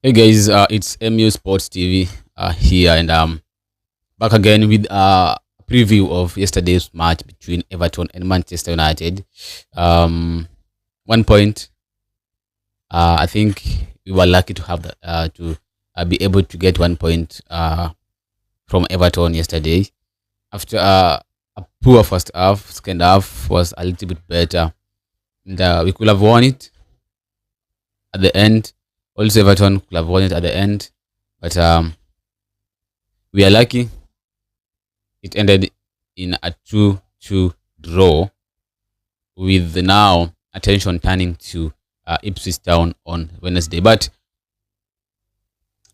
Hey guys, it's MU Sports TV here, and back again with a preview of yesterday's match between Everton and Manchester United. Um, 1 point. I think we were lucky to have that to be able to get 1 point from Everton yesterday. After a poor first half, second half was a little bit better, and we could have won it at the end. Also, Everton could have won it at the end, but we are lucky. It ended in a 2-2 draw, with now attention turning to Ipswich Town on Wednesday. But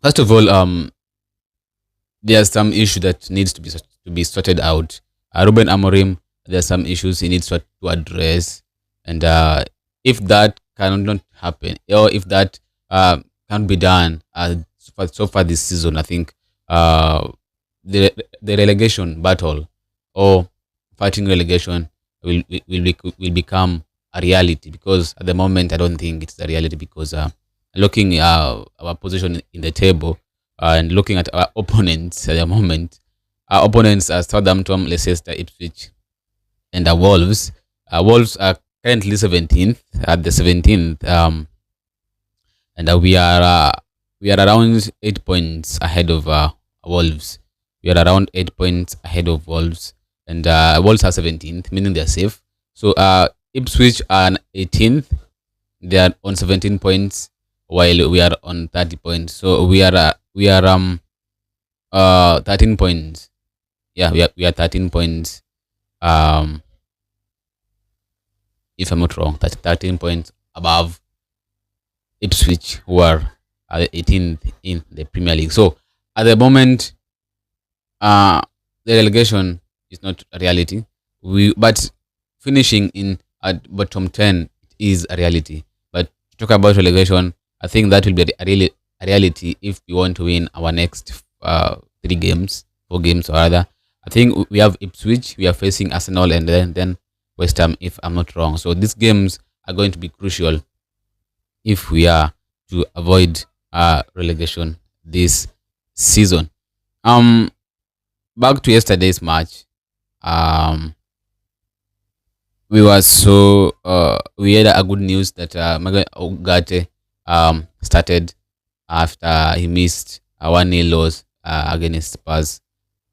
first of all, there's some issue that needs to be sorted out. Ruben Amorim, there's some issues he needs to address, and if that cannot happen, or if that can't be done so far this season, I think the relegation battle or fighting relegation will become a reality, because at the moment I don't think it's a reality, because looking our position in the table and looking at our opponents at the moment, our opponents are Southampton, Leicester, Ipswich, and the Wolves. Wolves are currently 17th at the 17th, and we are around 8 points ahead of Wolves. We are around 8 points ahead of Wolves, and Wolves are 17th, meaning they're safe. So Ipswich are 18th; they are on 17 points, while we are on 30 points. So we are 13 points. Yeah, we are 13 points. Um, if I'm not wrong, that's 13 points above Ipswich, who are 18th in the Premier League. So at the moment, uh, the relegation is not a reality. But finishing in at bottom 10 is a reality. But to talk about relegation, I think that will be a reality if we want to win our next 3 games, 4 games or other. I think we have Ipswich, we are facing Arsenal, and then West Ham, if I'm not wrong. So these games are going to be crucial if we are to avoid relegation this season. Um, Back to yesterday's match. Um, we had a good news that Maga Ugarte started after he missed a 1-0 loss against Spurs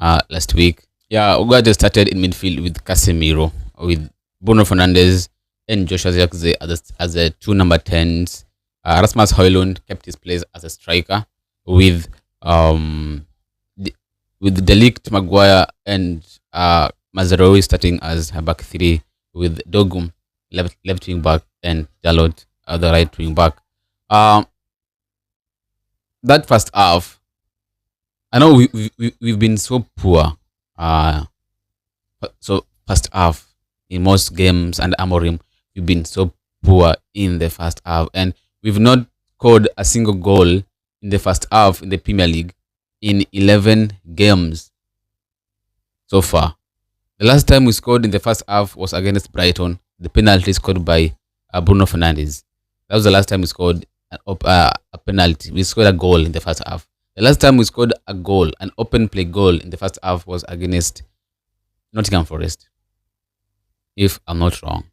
last week. Yeah, Ugarte started in midfield with Casemiro, with Bruno Fernandes and Joshua Zirkzee as the two number 10s. Rasmus Højlund kept his place as a striker, with with Delict, Maguire, and Mazraoui starting as a back three, with Dogum left wing back and Dalot the right wing back. Um, that first half, I know we've been so poor. So first half in most games, and Amorim, we've been so poor in the first half, and we've not scored a single goal in the first half in the Premier League in 11 games so far. The last time we scored in the first half was against Brighton, the penalty scored by Bruno Fernandes. That was the last time we scored a penalty. We scored a goal in the first half. The last time we scored a goal, an open play goal in the first half, was against Nottingham Forest, if I'm not wrong.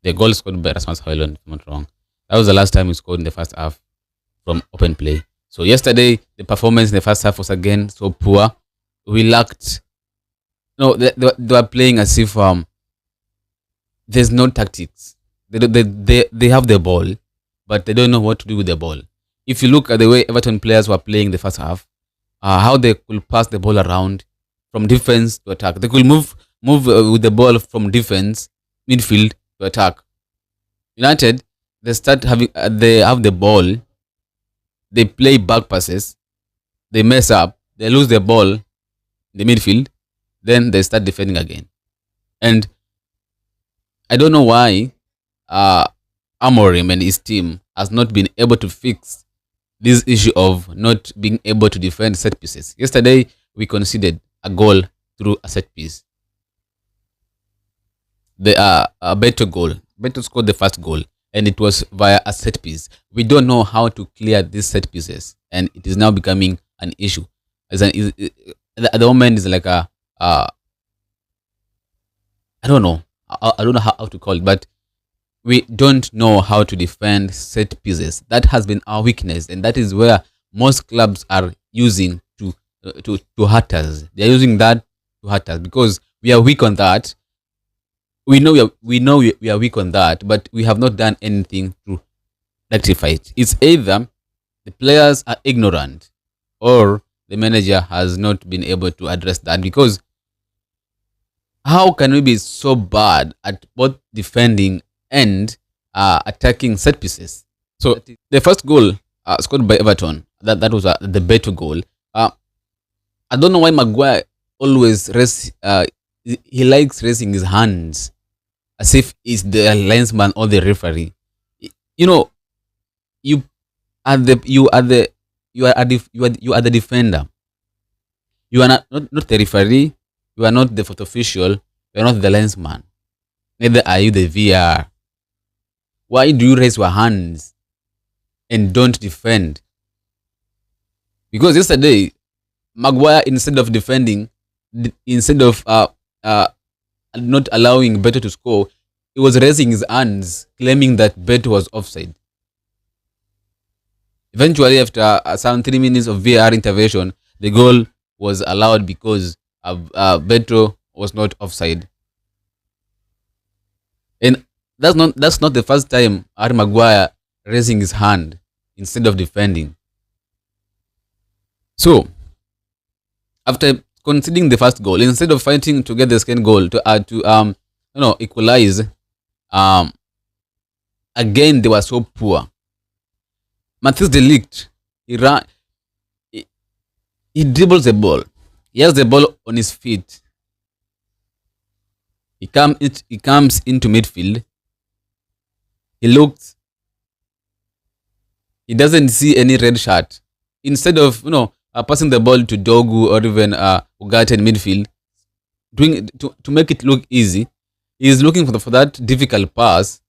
The goal scored by Rasmus Højlund, if I'm not wrong. That was the last time we scored in the first half from open play. So yesterday, the performance in the first half was again so poor. We lacked. No, they were playing as if there's no tactics. They have the ball, but they don't know what to do with the ball. If you look at the way Everton players were playing the first half, how they could pass the ball around from defense to attack. They could move with the ball from defense, midfield to attack. United, they have the ball, they play back passes, they mess up, they lose the ball in the midfield, then they start defending again. And I don't know why Amorim and his team has not been able to fix this issue of not being able to defend set pieces. Yesterday, we conceded a goal through a set piece. A better goal. Beto scored the first goal, and it was via a set piece. We don't know how to clear these set pieces, and it is now becoming an issue. At the moment, it's like a I don't know. I don't know how to call it, but we don't know how to defend set pieces. That has been our weakness, and that is where most clubs are using to hurt us. They are using that to hurt us because we are weak on that. We are weak on that, but we have not done anything to rectify it. It's either the players are ignorant or the manager has not been able to address that, because how can we be so bad at both defending and attacking set pieces? So the first goal scored by Everton, that was the better goal. I don't know why Maguire always he likes raising his hands as if he's the linesman or the referee. You know, you are the defender. You are not the referee. You are not the photo official. You are not the linesman. Neither are you the VR. Why do you raise your hands and don't defend? Because yesterday, Maguire, instead of defending, instead of not allowing Beto to score, he was raising his hands, claiming that Beto was offside. Eventually, after some 3 minutes of VAR intervention, the goal was allowed because Beto was not offside. And that's not the first time Harry Maguire raising his hand instead of defending. So, after conceding the first goal, instead of fighting to get the second goal to equalize, again they were so poor. Matthias de Ligt, he dribbles the ball. He has the ball on his feet. He comes into midfield. He doesn't see any red shirt. Instead of passing the ball to Dogu or even Ugarte in midfield, doing to make it look easy, he is looking for that difficult pass,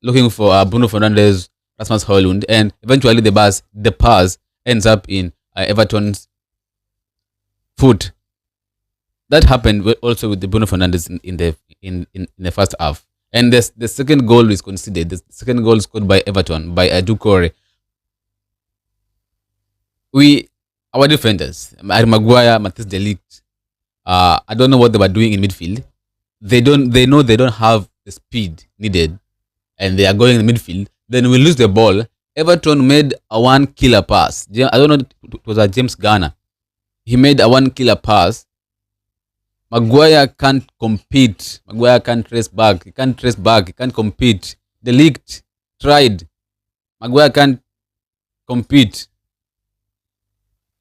looking for Bruno Fernandes, Rasmus Højlund, and eventually the pass ends up in Everton's foot. That happened also with the Bruno Fernandes in the first half. And the second goal is conceded. The second goal scored by Everton by Doucouré. Our defenders, Maguire, Matthias de Ligt, I don't know what they were doing in midfield. They know they don't have the speed needed, and they are going in midfield. Then we lose the ball. Everton made a one killer pass. I don't know, it was a James Garner. He made a one killer pass. Maguire can't compete. Maguire can't trace back. He can't trace back. He can't compete. De Ligt tried. Maguire can't compete.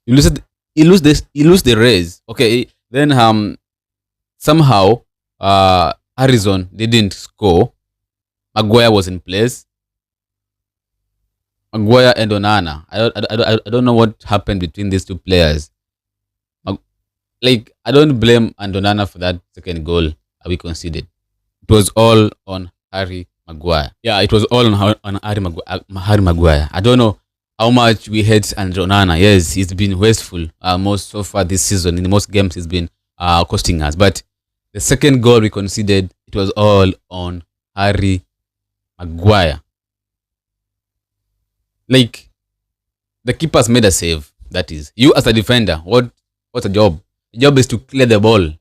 He lose the race. Okay, then somehow Harrison didn't score. Maguire was in place. Maguire and Onana. I don't know what happened between these two players. I don't blame Onana for that second goal we conceded. It was all on Harry Maguire. Yeah, it was all on Harry Maguire. I don't know how much we hate Onana. Yes, he's been wasteful most so far this season. In most games, he's been costing us. But the second goal we conceded, it was all on Harry Maguire. The keepers made a save. That is, you as a defender, what's a job? The job is to clear the ball.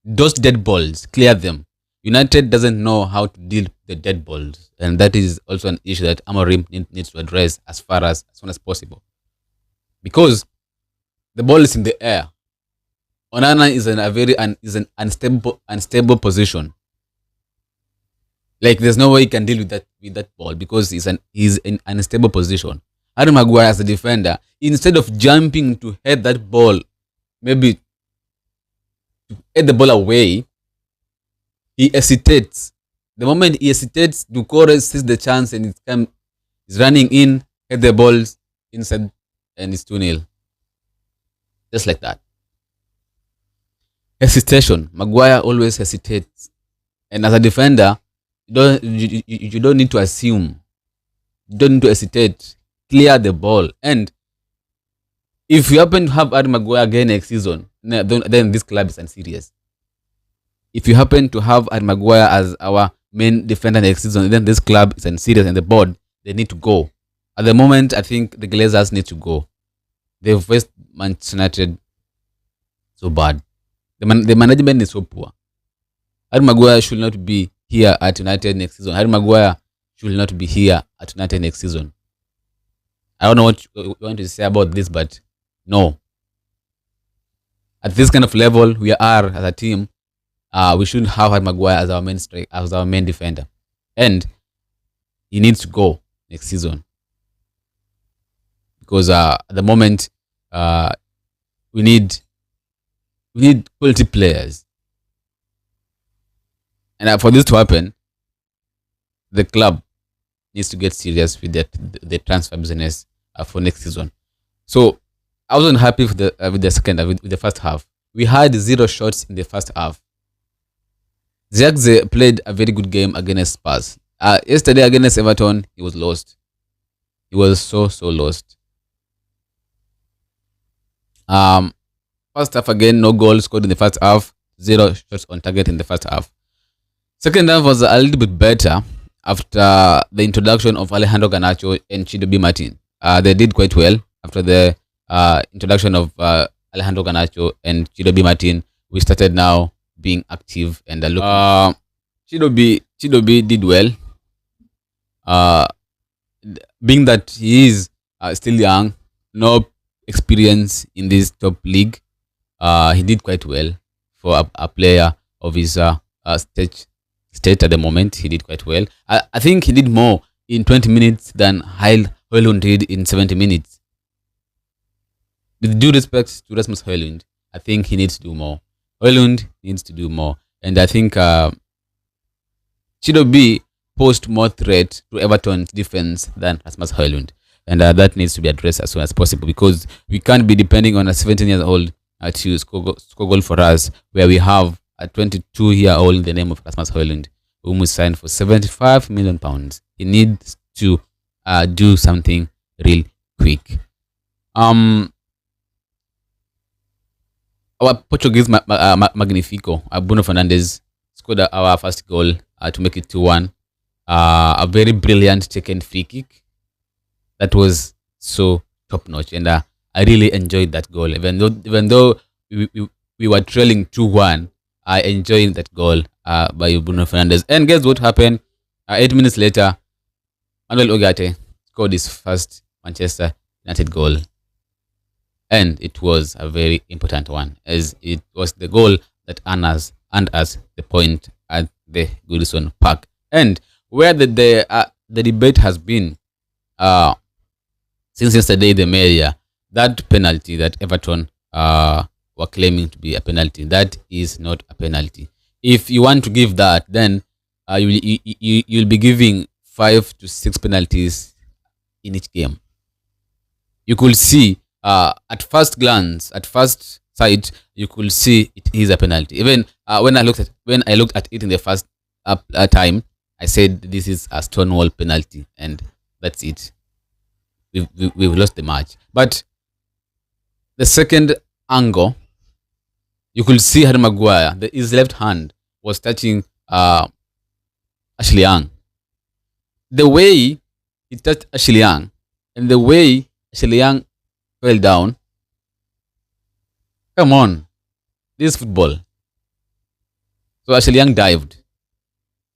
Those dead balls, clear them. United doesn't know how to deal with the dead balls, and that is also an issue that Amorim needs to address as soon as possible. Because the ball is in the air. Onana is in a very unstable position. There's no way he can deal with that ball because he's in an unstable position. Harry Maguire as a defender, instead of jumping to head that ball, maybe to head the ball away, he hesitates. The moment he hesitates, Doucouré sees the chance and he's running in, head the balls inside, and it's 2-0. Just like that. Hesitation. Maguire always hesitates. And as a defender, you don't need to assume. Don't need to hesitate. Clear the ball. And if you happen to have Harry Maguire again next season, then this club is unserious. If you happen to have Harry Maguire as our main defender next season, then this club is unserious, and the board, they need to go. At the moment, I think the Glazers need to go. They've faced Manchester United so bad. The management is so poor. Harry Maguire should not be here at United next season. Harry Maguire should not be here at United next season. I don't know what you want to say about this, but no. At this kind of level we are as a team, we shouldn't have Harry Maguire as our main strike, as our main defender, and he needs to go next season because at the moment we need quality players, and for this to happen, the club needs to get serious with the transfer business for next season. So I wasn't happy with the second with the first half. We had 0 shots in the first half. Zirkzee played a very good game against Spurs. Yesterday against Everton, he was lost. He was so lost. First half again, no goals scored in the first half. 0 shots on target in the first half. Second half was a little bit better after the introduction of Alejandro Garnacho and Chidobe Martin. They did quite well after the introduction of Alejandro Garnacho and Chidobe Martin. We started now being active and looking. Chidobe did well. Being that he is still young, no experience in this top league, he did quite well for a player of his state at the moment. He did quite well. I think he did more in 20 minutes than Højlund did in 70 minutes. With due respect to Rasmus Højlund, I think he needs to do more. Højlund needs to do more. And I think Chidobe posed more threat to Everton's defense than Rasmus Højlund. And that needs to be addressed as soon as possible, because we can't be depending on a 17-year-old to score goal for us, where we have a 22-year-old in the name of Rasmus Højlund, whom we signed for £75 million. He needs to do something real quick. Our Portuguese Magnifico, Bruno Fernandes, scored our first goal to make it 2-1. A very brilliant taken free kick that was so top notch, and I really enjoyed that goal. Even though we were trailing 2-1, I enjoyed that goal by Bruno Fernandes. And guess what happened? 8 minutes later, Manuel Ugarte scored his first Manchester United goal. And it was a very important one, as it was the goal that earned us the point at the Goodison Park. And where the debate has been since yesterday, the media, that penalty that Everton were claiming to be a penalty, that is not a penalty. If you want to give that, then you'll be giving 5 to 6 penalties in each game. You could see at first glance, at first sight, you could see it is a penalty. Even when I looked at it in the first time, I said this is a Stonewall penalty, and that's it. We've lost the match. But the second angle, you could see Harry Maguire, his left hand was touching Ashley Young. The way he touched Ashley Young and the way Ashley Young fell down, come on, this is football. So Ashley Young dived,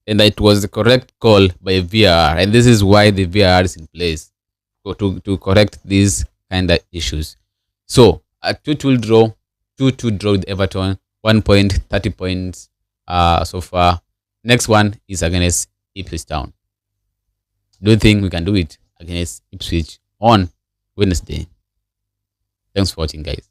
and it was the correct call by VAR, and this is why the VAR is in place to correct these kind of issues. So a 2-2 draw, 2-2 draw with Everton, 1 point, 30 points so far. Next one is against Ipswich Town. Do you think we can do it against Ipswich on Wednesday? Thanks for watching, guys.